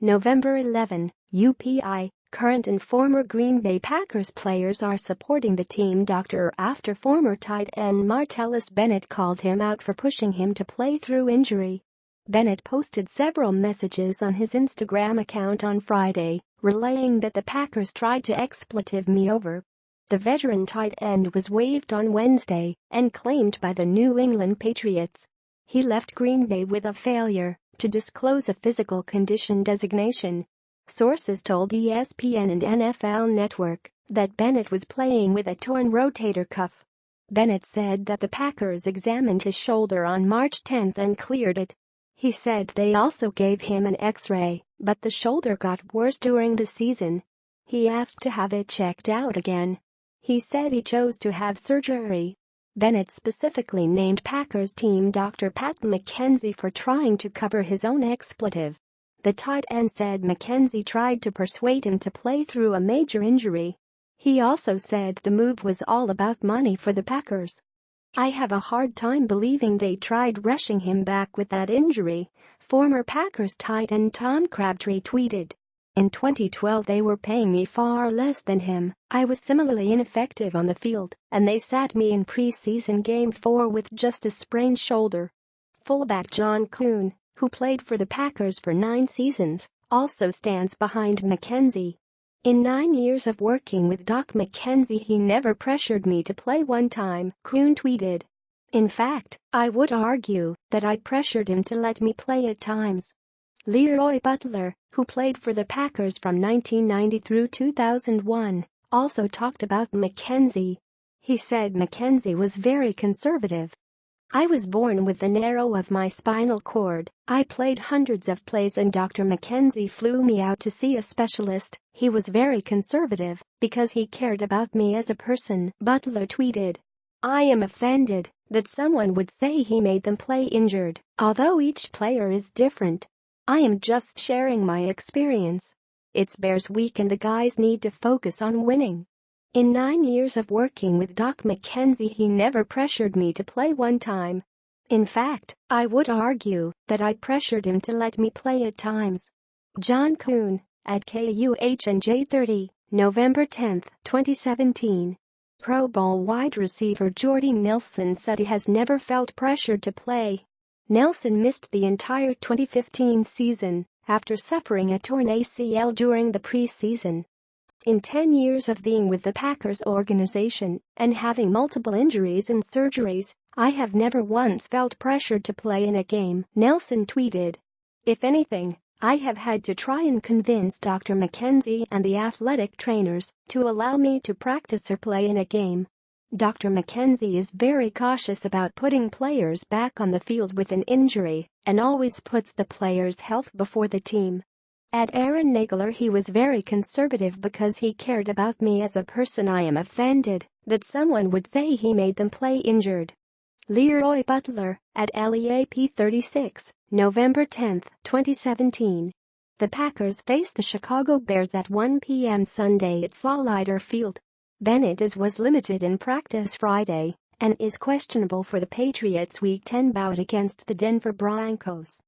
November 11, UPI. Current and former Green Bay Packers players are supporting the team doctor after former tight end Martellus Bennett called him out for pushing him to play through injury. Bennett posted several messages on his Instagram account on Friday, relaying that the Packers tried to expletive me over. The veteran tight end was waived on Wednesday and claimed by the New England Patriots. He left Green Bay with a failure to disclose a physical condition designation. Sources told ESPN and NFL Network that Bennett was playing with a torn rotator cuff. Bennett said that the Packers examined his shoulder on March 10 and cleared it. He said they also gave him an X-ray, but the shoulder got worse during the season. He asked to have it checked out again. He said he chose to have surgery. Bennett specifically named Packers team doctor Pat McKenzie for trying to cover his own expletive. The tight end said McKenzie tried to persuade him to play through a major injury. He also said the move was all about money for the Packers. "I have a hard time believing they tried rushing him back with that injury," former Packers tight end Tom Crabtree tweeted. "In 2012 they were paying me far less than him. I was similarly ineffective on the field, and they sat me in preseason game 4 with just a sprained shoulder." Fullback John Kuhn, who played for the Packers for 9 seasons, also stands behind McKenzie. "In 9 years of working with Doc McKenzie, he never pressured me to play one time," Kuhn tweeted. "In fact, I would argue that I pressured him to let me play at times." Leroy Butler, who played for the Packers from 1990 through 2001, also talked about McKenzie. He said McKenzie was very conservative. "I was born with the narrow of my spinal cord. I played hundreds of plays and Dr. McKenzie flew me out to see a specialist. He was very conservative because he cared about me as a person," Butler tweeted. "I am offended that someone would say he made them play injured, although each player is different. I am just sharing my experience. It's Bears week and the guys need to focus on winning. In 9 years of working with Doc McKenzie, he never pressured me to play one time. In fact, I would argue that I pressured him to let me play at times." John Kuhn, at KUHNJ30, November 10, 2017. Pro Bowl wide receiver Jordy Nelson said he has never felt pressured to play. Nelson missed the entire 2015 season after suffering a torn ACL during the preseason. "In 10 years of being with the Packers organization and having multiple injuries and surgeries, I have never once felt pressured to play in a game," Nelson tweeted. "If anything, I have had to try and convince Dr. McKenzie and the athletic trainers to allow me to practice or play in a game. Dr. McKenzie is very cautious about putting players back on the field with an injury and always puts the player's health before the team. At Aaron Nagler, he was very conservative because he cared about me as a person. I am offended that someone would say he made them play injured." Leroy Butler, at LEAP36, November 10, 2017. The Packers face the Chicago Bears at 1 p.m. Sunday at Leiter Field. Bennett was limited in practice Friday and is questionable for the Patriots' Week 10 bout against the Denver Broncos.